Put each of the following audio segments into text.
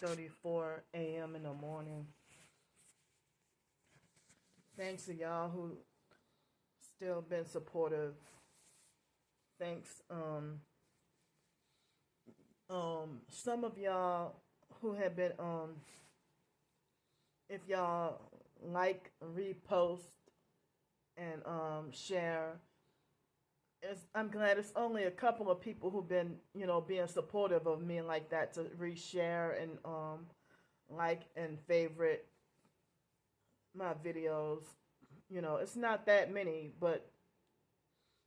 5:34 a.m. in the morning. Thanks to y'all who still been supportive. Thanks some of y'all who have been if y'all like, repost, and share. I'm glad it's only a couple of people who've been, being supportive of me like that, to reshare and like and favorite my videos. It's not that many, but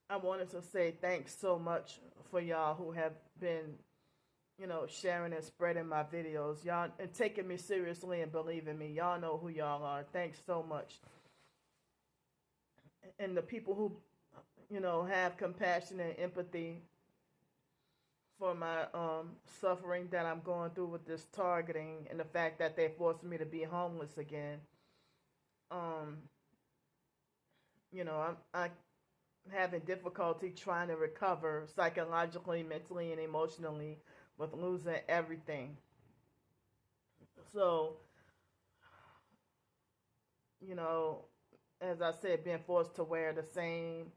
I wanted to say thanks so much for y'all who have been, sharing and spreading my videos. Y'all and taking me seriously and believing me. Y'all know who y'all are. Thanks so much. And the people who have compassion and empathy for my suffering that I'm going through with this targeting, and the fact that they forced me to be homeless again. I'm having difficulty trying to recover psychologically, mentally, and emotionally with losing everything. So, as I said, being forced to wear the same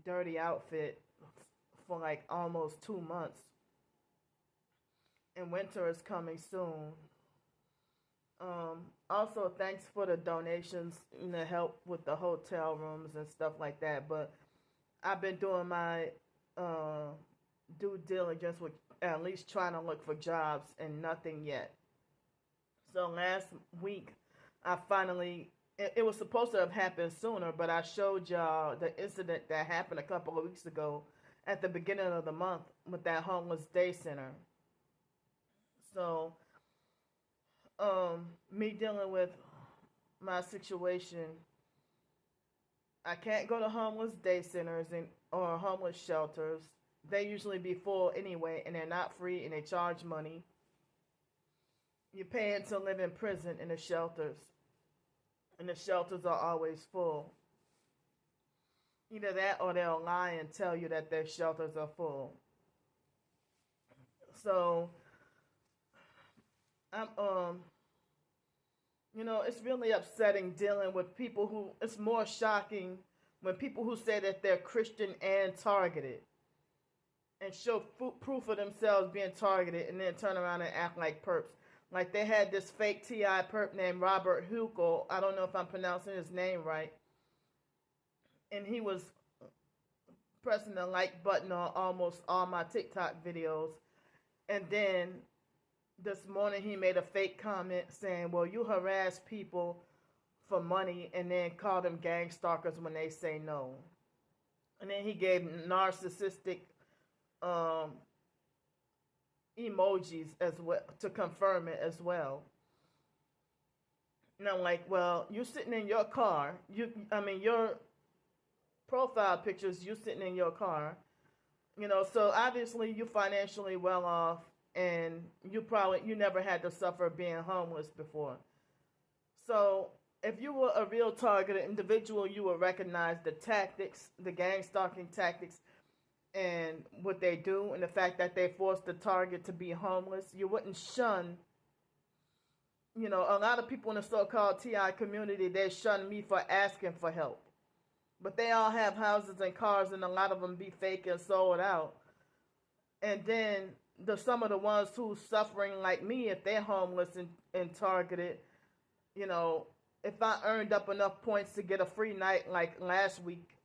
dirty outfit for like almost 2 months, and winter is coming soon. Also, thanks for the donations and the help with the hotel rooms and stuff like that, but I've been doing my due diligence with at least trying to look for jobs, and nothing yet. So last week I finally, it was supposed to have happened sooner, but I showed y'all the incident that happened a couple of weeks ago at the beginning of the month with that homeless day center. So, me dealing with my situation, I can't go to homeless day centers or homeless shelters. They usually be full anyway, and they're not free, and they charge money. You're paying to live in prison in the shelters, and the shelters are always full. Either that, or they'll lie and tell you that their shelters are full. So, I'm it's really upsetting dealing with people who, it's more shocking when people who say that they're Christian and targeted, and show proof of themselves being targeted, and then turn around and act like perps. Like they had this fake TI perp named Robert Hukel. I don't know if I'm pronouncing his name right. And he was pressing the like button on almost all my TikTok videos. And then this morning he made a fake comment saying, well, you harass people for money, and then call them gang stalkers when they say no. And then he gave narcissistic emojis as well to confirm it as well. And I'm like, well, you're sitting in your car. Your profile pictures, you sitting in your car. So obviously you're financially well off, and you never had to suffer being homeless before. So if you were a real targeted individual, you would recognize the tactics, the gang stalking tactics, and what they do, and the fact that they force the target to be homeless. You wouldn't shun, a lot of people in the so-called TI community, they shun me for asking for help. But they all have houses and cars, and a lot of them be fake and sold out. And then some of the ones who's suffering like me, if they're homeless and targeted, if I earned up enough points to get a free night like last week,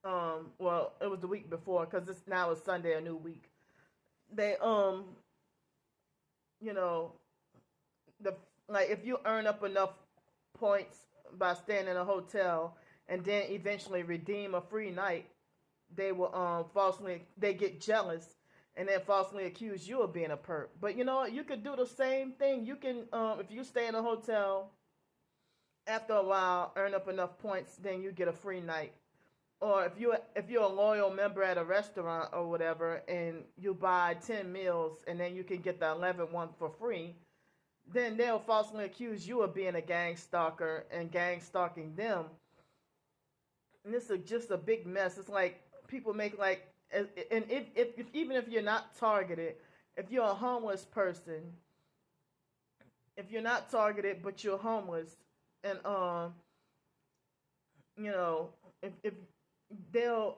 well, it was the week before, because this now is Sunday, a new week. They, if you earn up enough points by staying in a hotel and then eventually redeem a free night, they will they get jealous and then falsely accuse you of being a perp. But you know what? You could do the same thing. You can, if you stay in a hotel, after a while, earn up enough points, then you get a free night. Or if you're a loyal member at a restaurant or whatever, and you buy 10 meals and then you can get the 11th one for free, then they'll falsely accuse you of being a gang stalker and gang stalking them. And this is just a big mess. It's like people make like, and if even if you're not targeted, if you're a homeless person, if you're not targeted but you're homeless, and you know, if they'll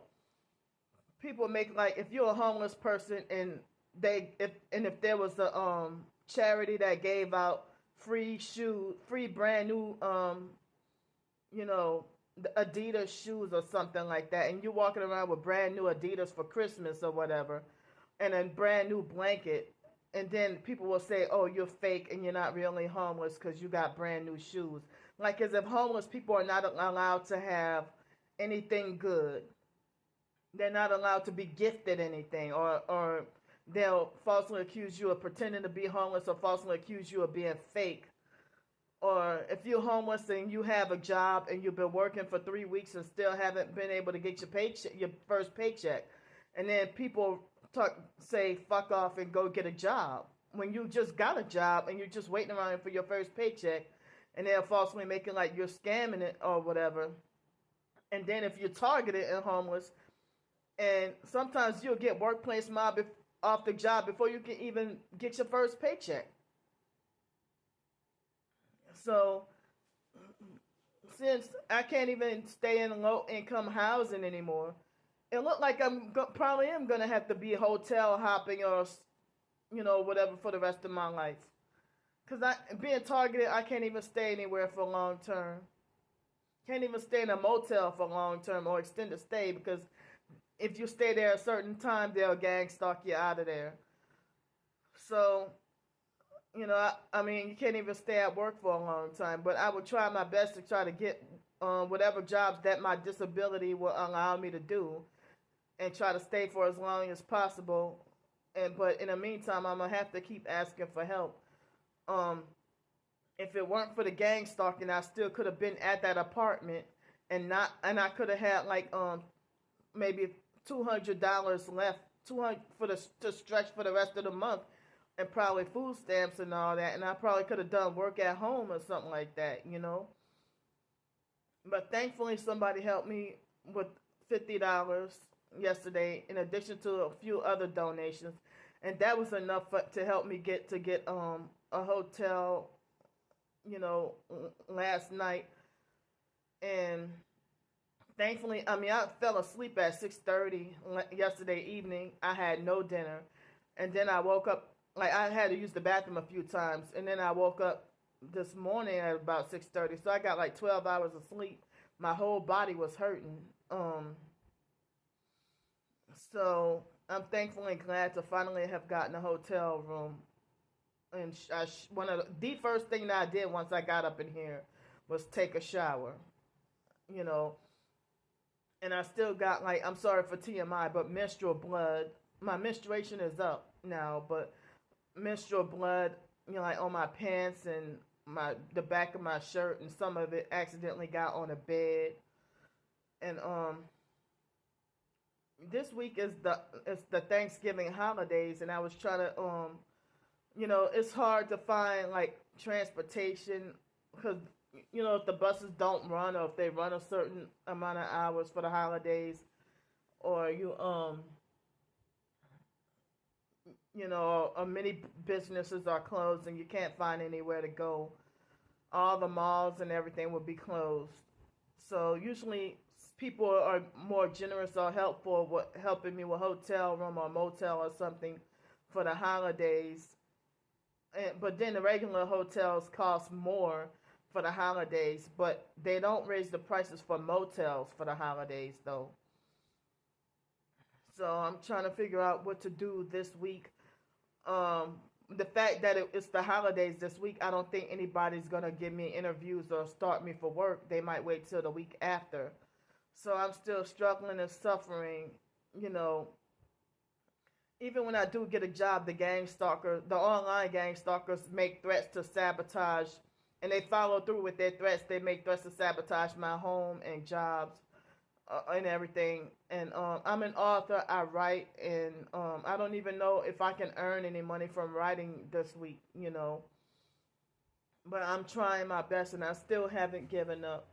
people make, like, if you're a homeless person and if there was a charity that gave out free shoes, free brand new you know, the Adidas shoes or something like that, and you're walking around with brand new Adidas for Christmas or whatever, and a brand new blanket, and then people will say, "Oh, you're fake and you're not really homeless because you got brand new shoes." Like, as if homeless people are not allowed to have anything good. They're not allowed to be gifted anything, or they'll falsely accuse you of pretending to be homeless, or falsely accuse you of being fake. Or if you're homeless and you have a job and you've been working for 3 weeks and still haven't been able to get your paycheck, your first paycheck, and then people say fuck off and go get a job when you just got a job and you're just waiting around for your first paycheck, and they're falsely making like you're scamming it or whatever. And then if you're targeted and homeless, and sometimes you'll get workplace mob off the job before you can even get your first paycheck. So since I can't even stay in low income housing anymore, it looked like probably am gonna have to be hotel hopping, or whatever, for the rest of my life. Cause being targeted, I can't even stay anywhere for long term. Can't even stay in a motel for long term or extended stay, because if you stay there a certain time, they'll gang stalk you out of there. So, I mean, you can't even stay at work for a long time. But I would try my best to try to get whatever jobs that my disability will allow me to do, and try to stay for as long as possible. But in the meantime, I'm gonna have to keep asking for help. If it weren't for the gang stalking, I still could have been at that apartment, and I could have had like maybe $200 left, 200 to stretch for the rest of the month, and probably food stamps and all that, and I probably could have done work at home or something like that, But thankfully, somebody helped me with $50 yesterday, in addition to a few other donations, and that was enough to help me get a hotel, last night. And thankfully, I fell asleep at 6:30 yesterday evening. I had no dinner, and then I woke up. Like, I had to use the bathroom a few times, and then I woke up this morning at about 6:30. So I got like 12 hours of sleep. My whole body was hurting. So I'm thankfully glad to finally have gotten a hotel room. And one of the first thing that I did once I got up in here was take a shower, And I still got, like, I'm sorry for TMI, but menstrual blood. My menstruation is up now, but menstrual blood, like on my pants and the back of my shirt, and some of it accidentally got on a bed. And this week is the Thanksgiving holidays, and I was trying to it's hard to find like transportation, because if the buses don't run, or if they run a certain amount of hours for the holidays, or or many businesses are closed and you can't find anywhere to go. All the malls and everything will be closed. So usually people are more generous or helpful with helping me with hotel room or motel or something for the holidays. But then the regular hotels cost more for the holidays, but they don't raise the prices for motels for the holidays, though. So I'm trying to figure out what to do this week. The fact that it's the holidays this week, I don't think anybody's going to give me interviews or start me for work. They might wait till the week after. So I'm still struggling and suffering, Even when I do get a job, the online gang stalkers make threats to sabotage, and they follow through with their threats. They make threats to sabotage my home and jobs and everything. And I'm an author. I write, and I don't even know if I can earn any money from writing this week, But I'm trying my best, and I still haven't given up.